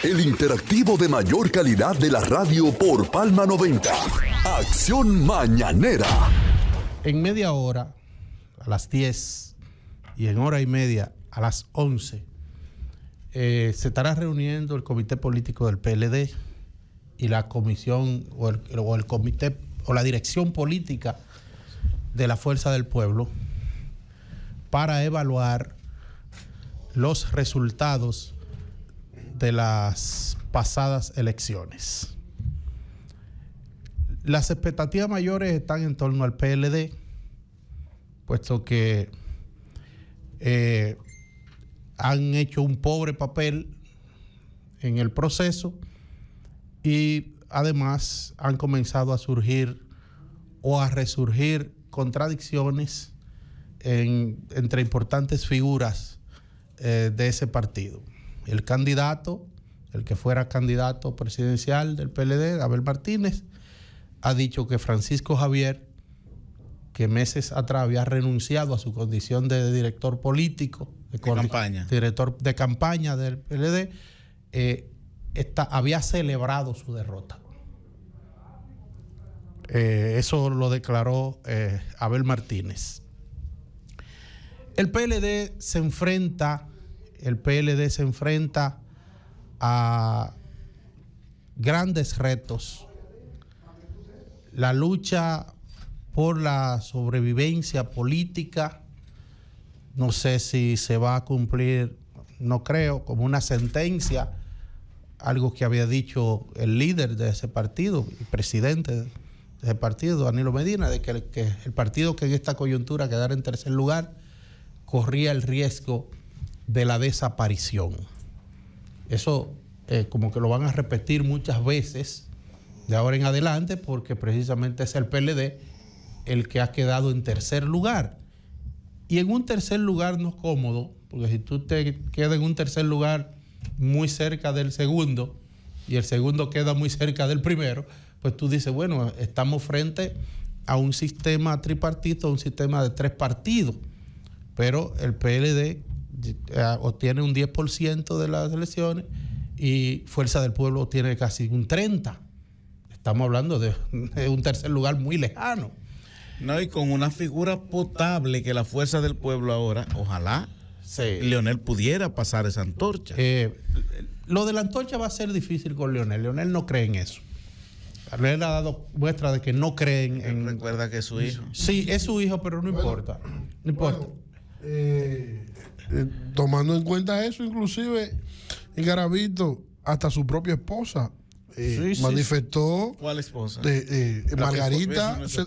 El interactivo de mayor calidad de la radio por Palma 90. Acción Mañanera. En media hora, a las 10, y en hora y media, a las 11, se estará reuniendo el comité político del PLD y la comisión o el comité o la dirección política de la Fuerza del Pueblo para evaluar los resultados de las pasadas elecciones. Las expectativas mayores están en torno al PLD, puesto que han hecho un pobre papel en el proceso y además han comenzado a surgir o a resurgir contradicciones entre importantes figuras de ese partido. El candidato, el que fuera candidato presidencial del PLD, Abel Martínez, ha dicho que Francisco Javier, que meses atrás había renunciado a su condición de director político, director de campaña del PLD, había celebrado su derrota. Eso lo declaró Abel Martínez. El PLD se enfrenta a grandes retos. La lucha por la sobrevivencia política, no sé si se va a cumplir, no creo, como una sentencia, algo que había dicho el líder de ese partido, el presidente de ese partido, Danilo Medina, de que el partido que en esta coyuntura quedara en tercer lugar corría el riesgo de la desaparición. Eso como que lo van a repetir muchas veces de ahora en adelante, porque precisamente es el PLD el que ha quedado en tercer lugar. Y en un tercer lugar no cómodo, porque si tú te quedas en un tercer lugar muy cerca del segundo y el segundo queda muy cerca del primero, pues tú dices, bueno, estamos frente a un sistema tripartito, un sistema de 3 partidos, pero el PLD obtiene un 10% de las elecciones y Fuerza del Pueblo tiene casi un 30%. Estamos hablando de un tercer lugar muy lejano. No, y con una figura potable que la Fuerza del Pueblo ahora, ojalá Leonel pudiera pasar esa antorcha. Lo de la antorcha va a ser difícil con Leonel. Leonel no cree en eso. Leonel ha dado muestra de que no cree en... Recuerda que es su hijo. Sí, es su hijo, pero no importa. No importa. Tomando en cuenta eso, inclusive en Garavito, hasta su propia esposa manifestó. ¿Cuál esposa? Margarita, en ese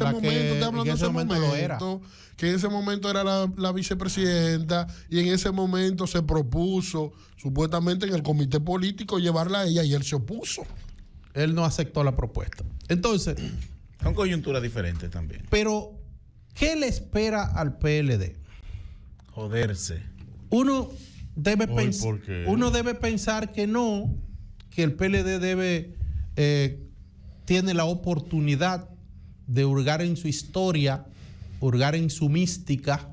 momento, estoy hablando de ese momento, que en ese momento era la vicepresidenta y en ese momento se propuso supuestamente en el comité político llevarla a ella y él se opuso. Él no aceptó la propuesta. Entonces, son coyunturas diferentes también. Pero, ¿qué le espera al PLD? Joderse. Uno debe pensar que no, que el PLD tiene la oportunidad de hurgar en su historia, hurgar en su mística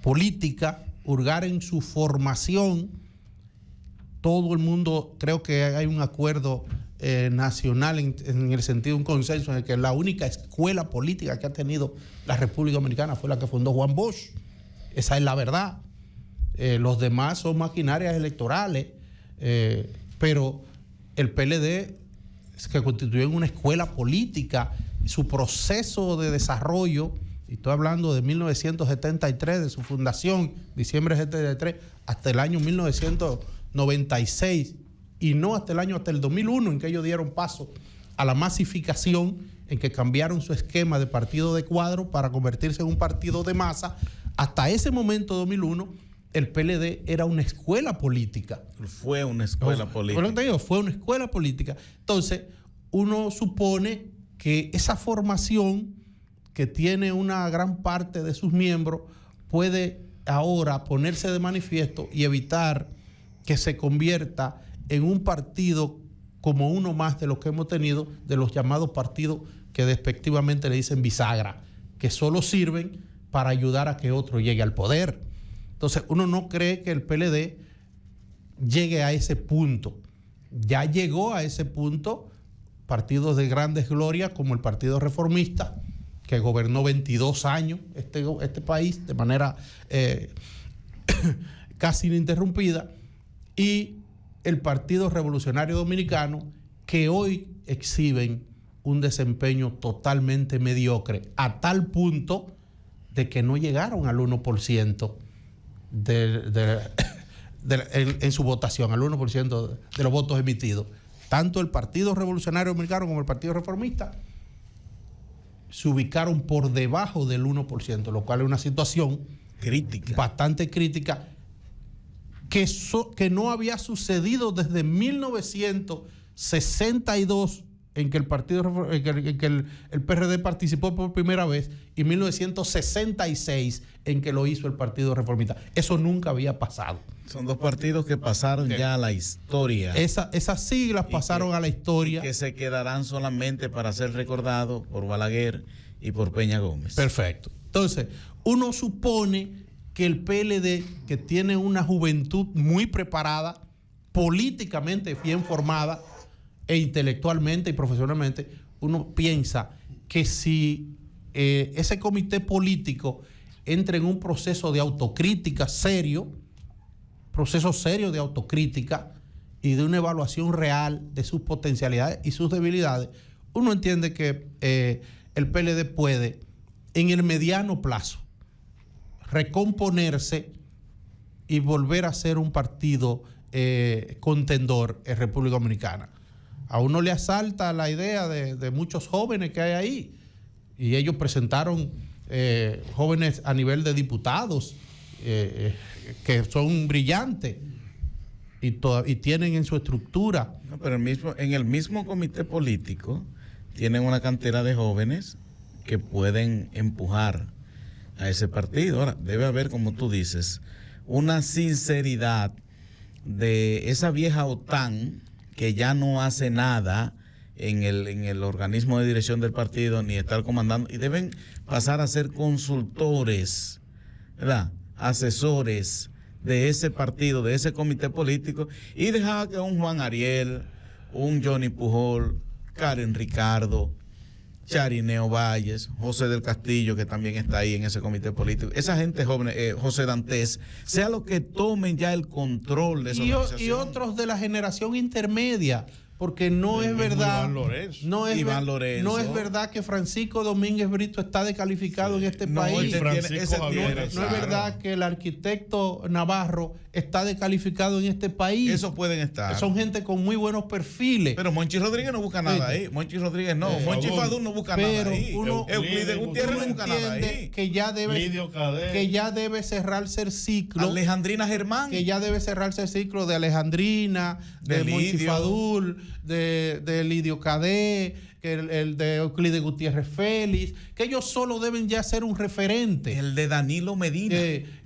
política, hurgar en su formación. Todo el mundo, creo que hay un acuerdo nacional en el sentido, un consenso en el que la única escuela política que ha tenido la República Dominicana fue la que fundó Juan Bosch. Esa es la verdad. Los demás son maquinarias electorales, pero el PLD, que constituyó en una escuela política, su proceso de desarrollo, y estoy hablando de 1973, de su fundación, diciembre de 73, hasta el año 1996, y no hasta el 2001, en que ellos dieron paso a la masificación, en que cambiaron su esquema de partido de cuadro para convertirse en un partido de masa. Hasta ese momento, 2001, el PLD era una escuela política. Fue una escuela política. Fue una escuela política. Entonces, uno supone que esa formación que tiene una gran parte de sus miembros puede ahora ponerse de manifiesto y evitar que se convierta en un partido como uno más de los que hemos tenido, de los llamados partidos que despectivamente le dicen bisagra, que solo sirven para ayudar a que otro llegue al poder. Entonces, uno no cree que el PLD llegue a ese punto. Ya llegó a ese punto partidos de grandes glorias como el Partido Reformista, que gobernó 22 años este país de manera casi ininterrumpida, y el Partido Revolucionario Dominicano, que hoy exhiben un desempeño totalmente mediocre, a tal punto de que no llegaron al 1% en su votación, al 1% de los votos emitidos. Tanto el Partido Revolucionario Dominicano como el Partido Reformista se ubicaron por debajo del 1%, lo cual es una situación crítica, bastante crítica, que no había sucedido desde 1962, en que el PRD participó por primera vez, y 1966, en que lo hizo el Partido Reformista. Eso nunca había pasado. Son dos partidos que pasaron ya a la historia. Esas siglas pasaron a la historia. Y que se quedarán solamente para ser recordados por Balaguer y por Peña Gómez. Perfecto. Entonces, uno supone que el PLD, que tiene una juventud muy preparada, políticamente bien formada, e intelectualmente y profesionalmente, uno piensa que si ese comité político entra en un proceso de autocrítica serio, de autocrítica y de una evaluación real de sus potencialidades y sus debilidades, uno entiende que el PLD puede, en el mediano plazo, recomponerse y volver a ser un partido contendor en República Dominicana. A uno le asalta la idea de muchos jóvenes que hay ahí, y ellos presentaron jóvenes a nivel de diputados que son brillantes y tienen en su estructura. No, pero en el mismo comité político tienen una cantera de jóvenes que pueden empujar a ese partido. Ahora, debe haber, como tú dices, una sinceridad de esa vieja OTAN que ya no hace nada en el organismo de dirección del partido, ni estar comandando, y deben pasar a ser consultores, ¿verdad?, asesores de ese partido, de ese comité político, y dejar que un Juan Ariel, un Johnny Pujol, Karen Ricardo, Charineo Valles, José del Castillo, que también está ahí en ese comité político, esa gente joven, José Dantes, sea lo que tomen ya el control de esa organización. Y otros de la generación intermedia, porque no es verdad, no es verdad que Francisco Domínguez Brito está descalificado en este país. No es verdad que el arquitecto Navarro está descalificado en este país. Esos pueden estar. Son gente con muy buenos perfiles. Pero Monchi Rodríguez no busca nada ahí. Monchi Rodríguez no. Monchi Fadul no busca nada ahí. Euclides Gutiérrez no busca nada ahí. Que ya debe cerrarse el ciclo. Alejandrina Germán. Que ya debe cerrarse el ciclo de Alejandrina, de Monchi Fadul, de Lidio Cadé, que el de Euclides Gutiérrez Félix, que ellos solo deben ya ser un referente. El de Danilo Medina.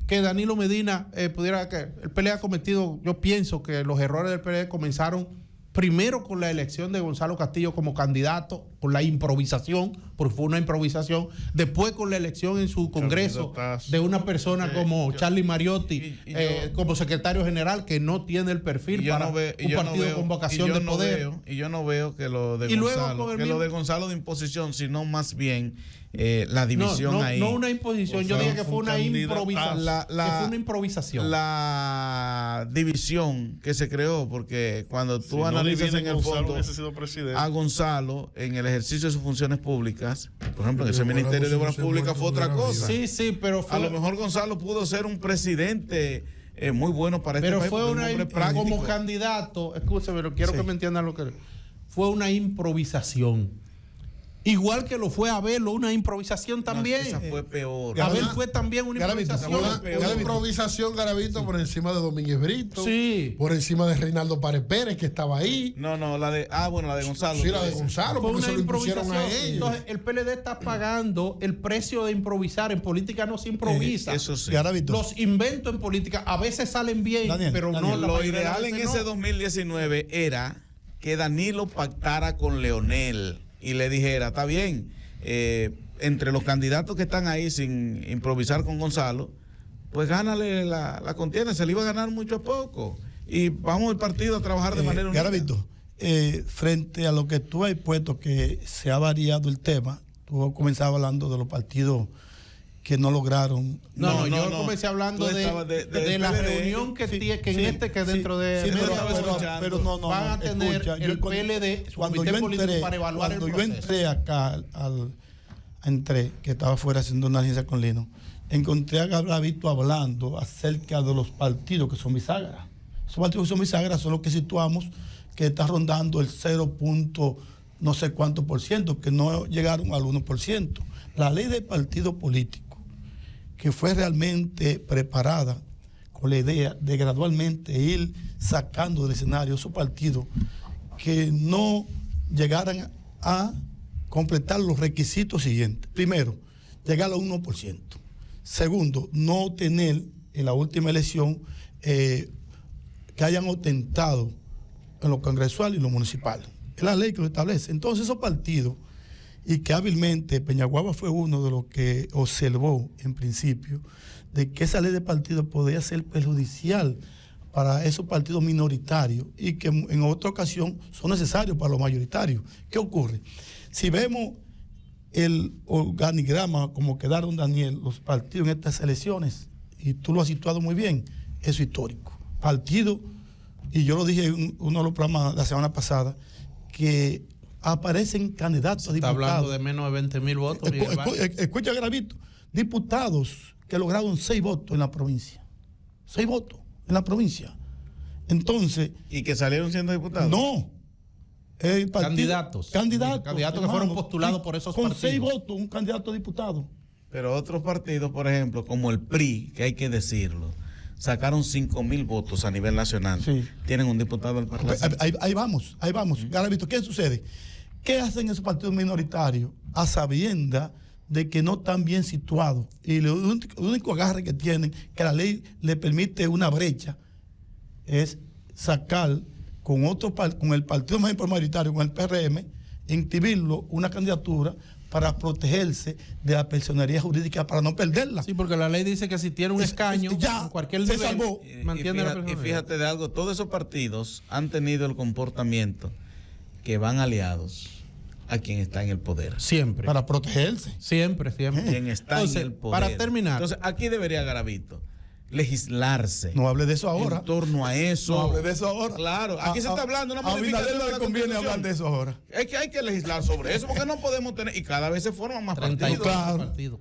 Que Danilo Medina pudiera, que el PLD ha cometido, yo pienso que los errores del PLD comenzaron primero con la elección de Gonzalo Castillo como candidato, con la improvisación, porque fue una improvisación, después con la elección en su congreso de una persona como Charlie Mariotti como secretario general, que no tiene el perfil para un partido con vocación de poder. Y yo no veo que lo de Gonzalo de imposición, sino más bien la división ahí. No una imposición, yo dije que fue una improvisación. La división que se creó, porque cuando tú analizas en el fondo a Gonzalo en el ejercicio de sus funciones públicas, por ejemplo, en ese Ministerio de Obras Públicas fue otra cosa. Sí, pero a lo mejor Gonzalo pudo ser un presidente muy bueno para este país. Pero fue como candidato, escúcheme, pero quiero que me entiendan lo que fue una improvisación. Igual que lo fue Abel, una improvisación también. Esa fue peor. Abel fue también una improvisación. Una improvisación, Garavito, por encima de Domínguez Brito. Sí. Por encima de Reinaldo Párez Pérez, que estaba ahí. No, la de Gonzalo. Sí, la de Gonzalo, fue porque una se lo impusieron a ellos. Entonces, el PLD está pagando el precio de improvisar. En política no se improvisa. Eso sí. Los inventos en política a veces salen bien, pero no. Lo ideal en ese 2019 era que Danilo pactara con Leonel y le dijera, está bien, entre los candidatos que están ahí sin improvisar con Gonzalo, pues gánale la contienda, se le iba a ganar mucho a poco. y vamos al partido a trabajar de manera unida. Garavito, frente a lo que tú has puesto, que se ha variado el tema, tú comenzabas hablando de los partidos que no lograron. Yo comencé hablando de la reunión que dentro de pero no, van a tener el PLD, su comité político, para evaluar el proceso. Cuando yo entré acá, que estaba fuera haciendo una agencia con Lino, encontré a Garavito hablando acerca de los partidos que son bisagras. Esos partidos que son bisagras son los que situamos, que está rondando el 0. No sé cuánto por ciento, que no llegaron al 1%. La ley del partido político, que fue realmente preparada con la idea de gradualmente ir sacando del escenario esos partidos que no llegaran a completar los requisitos siguientes. Primero, llegar al 1%. Segundo, no tener en la última elección que hayan ostentado en lo congresual y lo municipal. Es la ley que lo establece. Entonces esos partidos, y que hábilmente Peñaguaba fue uno de los que observó en principio de que esa ley de partidos podía ser perjudicial para esos partidos minoritarios y que en otra ocasión son necesarios para los mayoritarios. ¿Qué ocurre? Si vemos el organigrama como quedaron, Daniel, los partidos en estas elecciones, y tú lo has situado muy bien, eso es histórico. Partido, y yo lo dije en uno de los programas la semana pasada, que aparecen candidatos a diputados. Está hablando de menos de 20,000 votos. Escucha, Garavito, diputados que lograron 6 votos en la provincia. 6 votos en la provincia. Entonces. ¿Y que salieron siendo diputados? No. Candidatos que fueron postulados por esos partidos. Con 6 votos, un candidato a diputado. Pero otros partidos, por ejemplo, como el PRI, que hay que decirlo, sacaron 5,000 votos a nivel nacional. Sí. Tienen un diputado al Parlamento. Ahí vamos. Garavito, ¿qué sucede? ¿Qué hacen esos partidos minoritarios a sabienda de que no están bien situados? Y el único agarre que tienen, que la ley le permite una brecha, es sacar con el partido mayoritario, con el PRM, inscribirlo una candidatura para protegerse de la personería jurídica, para no perderla. Sí, porque la ley dice que si tiene un escaño, ya en cualquier nivel, se salvó. Mantiene la personería. Y fíjate de algo, todos esos partidos han tenido el comportamiento que van aliados a quien está en el poder. Siempre. Para protegerse. Siempre. Quien está en el poder. Para terminar. Entonces, aquí debería Garavito legislarse. No hable de eso ahora. En torno a eso. No hable de eso ahora. Claro, aquí se está hablando. A Abinader no le conviene hablar de eso ahora. Es que hay que legislar sobre eso porque no podemos tener. Y cada vez se forman más partidos. Partidos.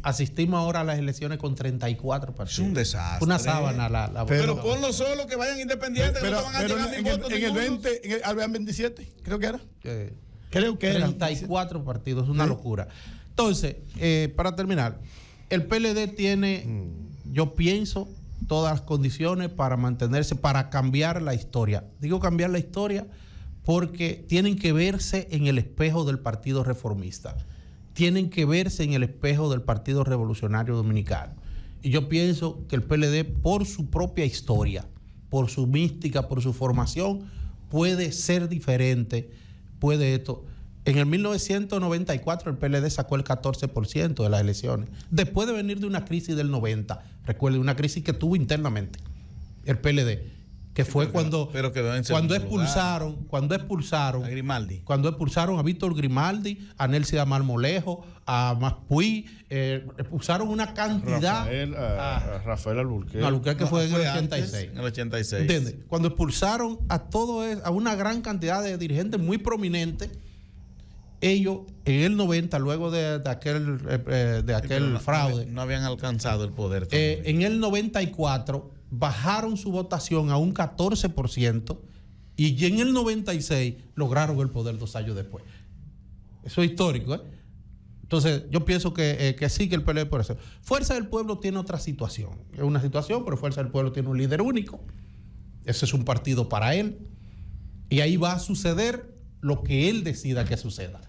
Asistimos ahora a las elecciones con 34 partidos. Es un desastre. Una sábana. Pero ponlo solo, que vayan independientes. Pero, que no te van a llegar en el 20, habían 27, creo que era. Creo que era. 34 partidos, es una locura. Entonces, para terminar, el PLD tiene, yo pienso, todas las condiciones para mantenerse, para cambiar la historia. Digo cambiar la historia porque tienen que verse en el espejo del Partido Reformista. Tienen que verse en el espejo del Partido Revolucionario Dominicano. Y yo pienso que el PLD, por su propia historia, por su mística, por su formación, puede ser diferente, puede esto. En el 1994 el PLD sacó el 14% de las elecciones, después de venir de una crisis del 90. Recuerde, una crisis que tuvo internamente el PLD, que fue cuando expulsaron a Grimaldi, cuando expulsaron a Víctor Grimaldi, a Nelson Marmolejo, a Maspuí, expulsaron una cantidad a Rafael Alburquerque. No, Alburquerque fue en el 86. En el 86. ¿Entiendes? Cuando expulsaron a una gran cantidad de dirigentes muy prominentes, ellos en el 90, luego de aquel fraude, no habían alcanzado el poder. En el 94 bajaron su votación a un 14% y en el 96 lograron el poder 2 años después. Eso es histórico, ¿eh? Entonces, yo pienso que sí, que el PLD por eso. Fuerza del Pueblo tiene otra situación. Es una situación, pero Fuerza del Pueblo tiene un líder único. Ese es un partido para él. Y ahí va a suceder lo que él decida que suceda.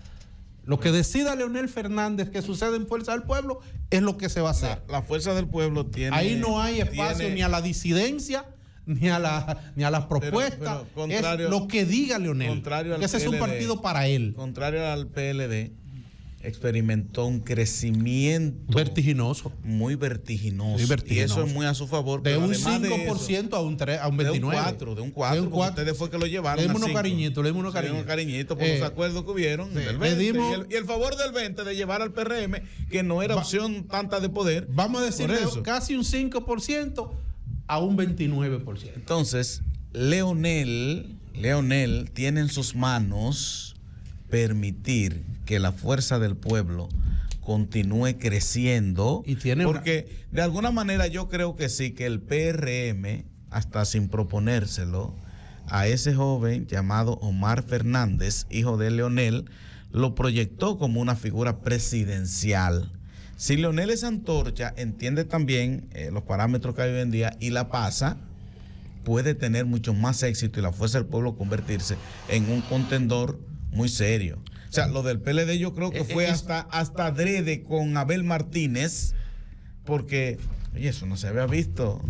Lo que decida Leonel Fernández que suceda en Fuerza del Pueblo es lo que se va a hacer. La Fuerza del Pueblo tiene... Ahí no hay espacio ni a la disidencia, ni a las propuestas. Es lo que diga Leonel. Contrario al ese PLD, es un partido para él. Contrario al PLD, experimentó un crecimiento vertiginoso. Muy vertiginoso. Y eso es muy a su favor. De un 5% a un 29%. De un 4%. Ustedes fue que lo llevaron. Le dimos unos cariñitos. Por los acuerdos que hubieron. Sí, del 20, y el favor del 20 de llevar al PRM, que no era opción tanta de poder. Vamos a decir casi un 5% a un 29%. Entonces, Leonel tiene en sus manos permitir que la fuerza del pueblo continúe creciendo, porque de alguna manera yo creo que sí, que el PRM, hasta sin proponérselo, a ese joven llamado Omar Fernández, hijo de Leonel, lo proyectó como una figura presidencial. Si Leonel es antorcha, entiende también los parámetros que hay hoy en día y la pasa, puede tener mucho más éxito y la fuerza del pueblo convertirse en un contendor muy serio. O sea, lo del PLD yo creo que fue hasta adrede con Abel Martínez, porque, oye, eso no se había visto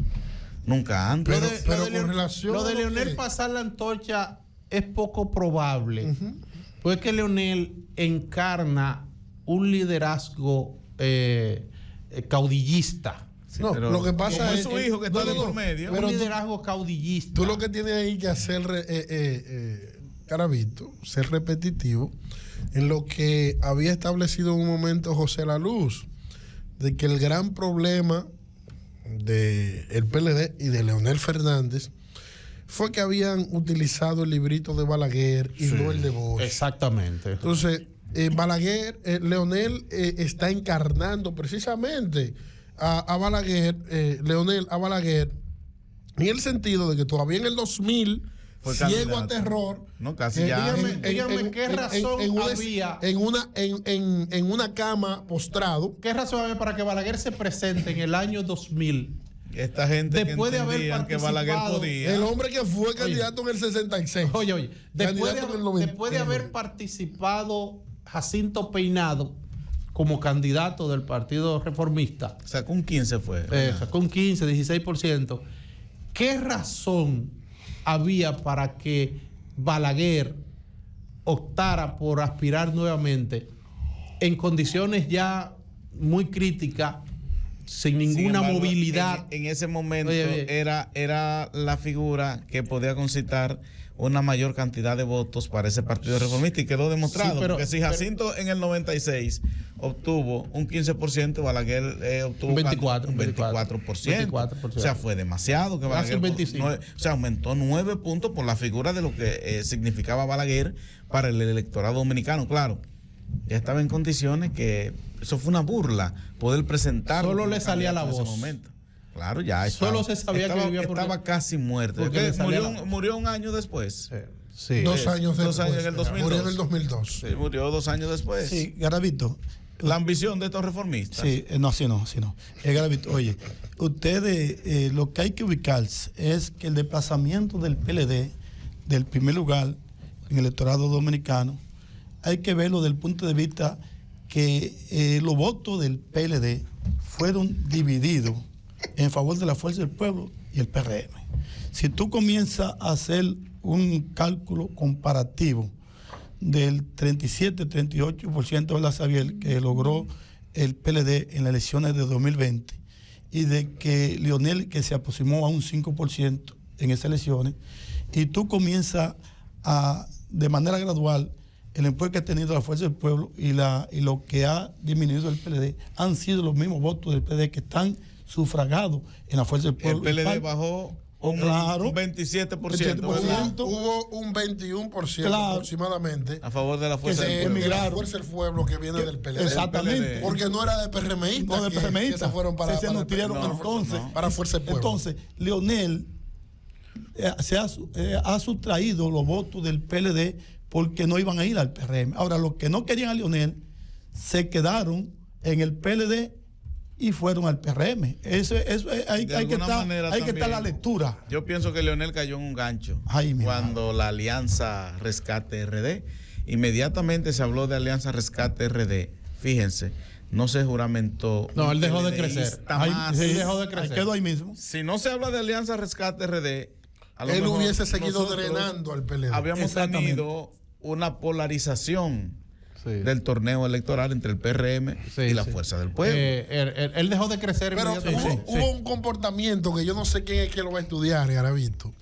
nunca antes. Pero con relación lo de Leonel pasar la antorcha es poco probable, pues que Leonel encarna un liderazgo caudillista. Sí, no, lo que pasa es su hijo que está de por medio. Un liderazgo caudillista. Tú lo que tienes ahí que hacer, Garavito, ser repetitivo en lo que había establecido en un momento José La Luz, de que el gran problema del PLD y de Leonel Fernández fue que habían utilizado el librito de Balaguer y no el de Bosch. Exactamente. Entonces, Balaguer, Leonel está encarnando precisamente a Balaguer, Leonel a Balaguer, en el sentido de que todavía en el 2000 ciego a terror. No, casi ya. Dígame qué razón había. En una cama postrado. ¿Qué razón había para que Balaguer se presente en el año 2000? Esta gente después de haber participado, que Balaguer podía. El hombre que fue candidato en el 66. Oye. Después de haber participado Jacinto Peinado como candidato del Partido Reformista. Sacó un 15 fue. Sacó un 15, 16%. ¿Qué razón había para que Balaguer optara por aspirar nuevamente en condiciones ya muy críticas, sin ninguna movilidad? En ese momento era la figura que podía concitar una mayor cantidad de votos para ese partido reformista y quedó demostrado, porque si Jacinto en el 96 obtuvo un 15%, Balaguer obtuvo un 24%. O sea, fue demasiado que Balaguer, aumentó 9 puntos por la figura de lo que significaba Balaguer para el electorado dominicano. Claro, ya estaba en condiciones que eso fue una burla poder presentarlo. Solo le salía la voz. En ese momento. Claro, ya estaba, solo se sabía que vivía estaba casi muerto. Murió un año después. Sí. 2 años después. 2 años en el 2002. Murió en el 2002. Sí, murió 2 años después. Sí, Garavito. La ambición de estos reformistas. Sí, no. Garavito, oye, ustedes, lo que hay que ubicarse es que el desplazamiento del PLD del primer lugar en el electorado dominicano, hay que verlo desde el punto de vista que los votos del PLD fueron divididos en favor de la fuerza del pueblo y el PRM. Si tú comienzas a hacer un cálculo comparativo del 37-38% de la Xavier que logró el PLD en las elecciones de 2020 y de que Leonel que se aproximó a un 5% en esas elecciones, y tú comienzas a, de manera gradual, el empleo que ha tenido la fuerza del pueblo y lo que ha disminuido el PLD han sido los mismos votos del PLD que están sufragados en la fuerza del pueblo. El PLD bajó un 27%. Hubo un 21% aproximadamente a favor de la fuerza del pueblo. La fuerza del pueblo que viene del PLD. Exactamente. Porque no era de PRMistas. No, de PRMistas. Que se fueron para nutrieron entonces para fuerza del pueblo. Entonces, Leonel ha sustraído los votos del PLD porque no iban a ir al PRM. Ahora, los que no querían a Leonel se quedaron en el PLD y fueron al PRM. Eso hay que estar la lectura. Yo pienso que Leonel cayó en un gancho cuando la Alianza Rescate RD, inmediatamente se habló de Alianza Rescate RD. Fíjense, no se juramentó. No, él dejó de crecer. Él dejó de crecer. Quedó ahí mismo. Si no se habla de Alianza Rescate RD, él hubiese seguido drenando al PLD. Habíamos tenido una polarización del torneo electoral entre el PRM y la Fuerza del Pueblo. Él dejó de crecer. Pero hubo un comportamiento que yo no sé quién es que lo va a estudiar, Garavito,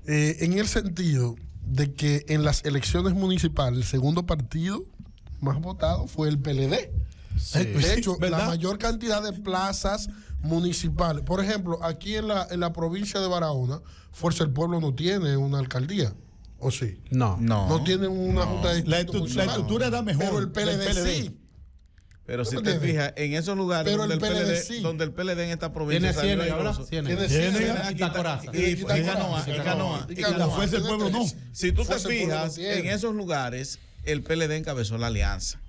en el sentido de que en las elecciones municipales el segundo partido más votado fue el PLD. De hecho, la mayor cantidad de plazas municipales, por ejemplo, aquí en la provincia de Barahona, Fuerza del Pueblo no tiene una alcaldía, ¿o sí? No tiene una junta de la estructura era mejor, pero el PLD sí. Pero si te fijas, en esos lugares donde el PLD en esta provincia y la Fuerza del Pueblo no. Si tú te fijas, en esos lugares el PLD encabezó la alianza.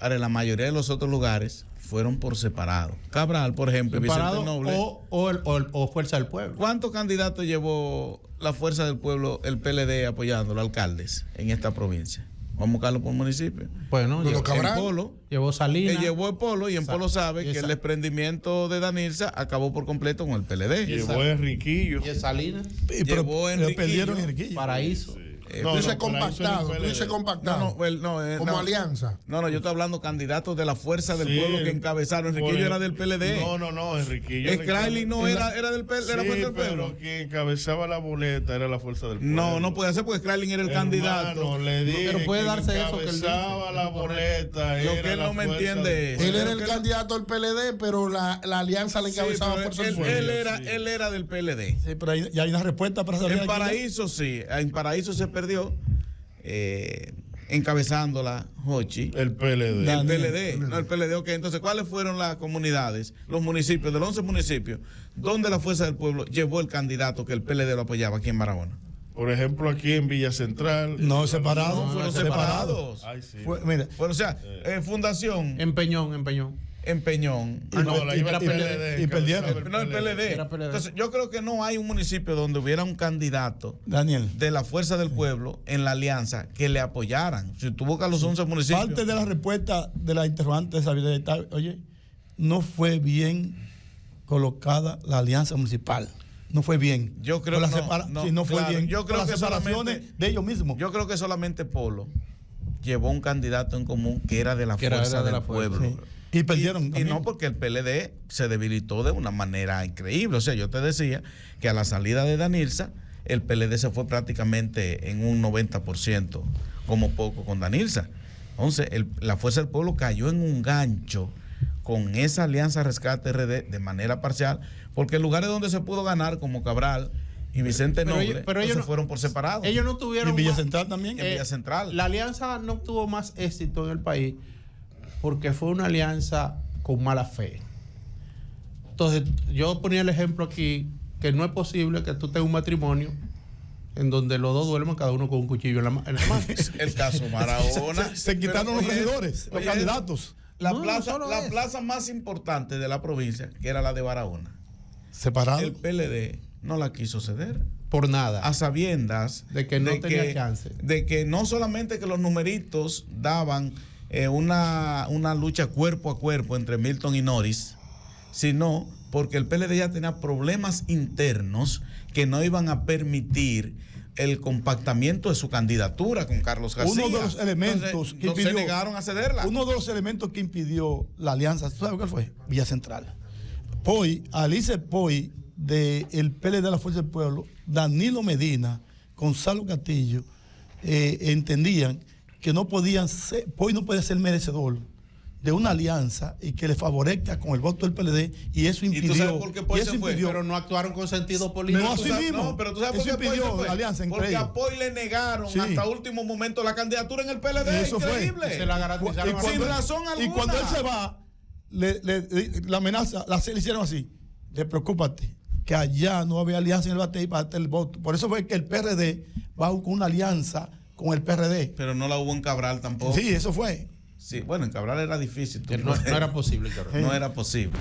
Ahora, la mayoría de los otros lugares fueron por separado. Cabral, por ejemplo, Vicente Noble. O Fuerza del Pueblo. ¿Cuántos candidatos llevó la Fuerza del Pueblo, el PLD, apoyándolo, alcaldes, en esta provincia? Vamos a buscarlo por municipio. Bueno, en Polo. Llevó Salinas. Que llevó el Polo, y en Polo sabe que el desprendimiento de Danilza acabó por completo con el PLD. Llevó a Enriquillo. Y Salinas. Llevó a Enriquillo. Paraíso. Dice compactado. Como alianza. No, yo estoy hablando candidatos de la Fuerza del Pueblo que encabezaron. Enriquillo era del PLD. No, Enriquillo. Scrailin no era del PLD, era Fuerza del Pueblo. Pero quien encabezaba la boleta era la Fuerza del Pueblo. No puede ser porque Scrailin era el candidato. Pero puede darse eso que él encabezaba la boleta. Lo que él no me entiende es. Él era el candidato del PLD, pero la alianza le encabezaba Fuerza del Pueblo. Él era del PLD. Sí, pero ya hay una respuesta para saber. En Paraíso sí. En Paraíso se perdió. Encabezándola Jochi. El PLD. El PLD, ok. Entonces, ¿cuáles fueron las comunidades, los municipios, de los 11 municipios, donde la Fuerza del Pueblo llevó el candidato que el PLD lo apoyaba aquí en Barahona? Por ejemplo, aquí en Villa Central. No, separados. No, fueron separados. Ay, sí. Mira. Bueno, o sea, Fundación. En Peñón. Era PLD. Y perdieron. No, el PLD. Entonces, yo creo que no hay un municipio donde hubiera un candidato de la Fuerza del Pueblo en la alianza que le apoyaran. Si tú buscas los 11 municipios. Parte de la respuesta de la interrogante de Sabiduría, oye, no fue bien colocada la alianza municipal. No fue bien. Yo creo que no fue bien. Yo creo que separaciones de ellos mismos. Yo creo que solamente Polo llevó un candidato en común que era de la Fuerza del Pueblo. Sí. Y perdieron. Y no porque el PLD se debilitó de una manera increíble. O sea, yo te decía que a la salida de Danilza, el PLD se fue prácticamente en un 90%, como poco, con Danilza. Entonces, la Fuerza del Pueblo cayó en un gancho con esa alianza Rescate RD de manera parcial, porque en lugares donde se pudo ganar, como Cabral y Vicente Noble, ellos fueron por separado. Ellos no tuvieron. ¿Y en Villa Central también? En Villa Central. La alianza no tuvo más éxito en el país porque fue una alianza con mala fe. Entonces, yo ponía el ejemplo aquí que no es posible que tú tengas un matrimonio en donde los dos duerman cada uno con un cuchillo en la mano. El caso Barahona. Se quitaron los regidores, los candidatos. La plaza más importante de la provincia, que era la de Barahona, separado. El PLD no la quiso ceder. Por nada. A sabiendas de que no tenía chance. De que no solamente que los numeritos daban una lucha cuerpo a cuerpo entre Milton y Norris, sino porque el PLD ya tenía problemas internos que no iban a permitir el compactamiento de su candidatura con Carlos García. Uno de los elementos que impidió, se negaron a cederla. Uno de los elementos que impidió la alianza, ¿sabes cuál fue? Villa Central. Alice Poi, del PLD de la Fuerza del Pueblo, Danilo Medina, Gonzalo Castillo, entendían que no podían ser, Poi no puede ser merecedor de una alianza y que le favorezca con el voto del PLD, y eso impidió. ¿Y tú sabes por qué Poi se fue? Pero no actuaron con sentido político. No, así mismo. No, pero tú sabes por qué Poi se fue. Alianza entre porque ellos. a Poi le negaron hasta último momento la candidatura en el PLD. Eso increíble. Fue. Se la garantizaron sin razón alguna. Y cuando él se va, la amenaza, le hicieron así. Preocúpate, que allá no había alianza en el Batey para el voto. Por eso fue que el PRD va con una alianza con el PRD. Pero no la hubo en Cabral tampoco. Sí, eso fue. Sí, bueno, en Cabral era difícil. No era posible, Cabral. No era posible.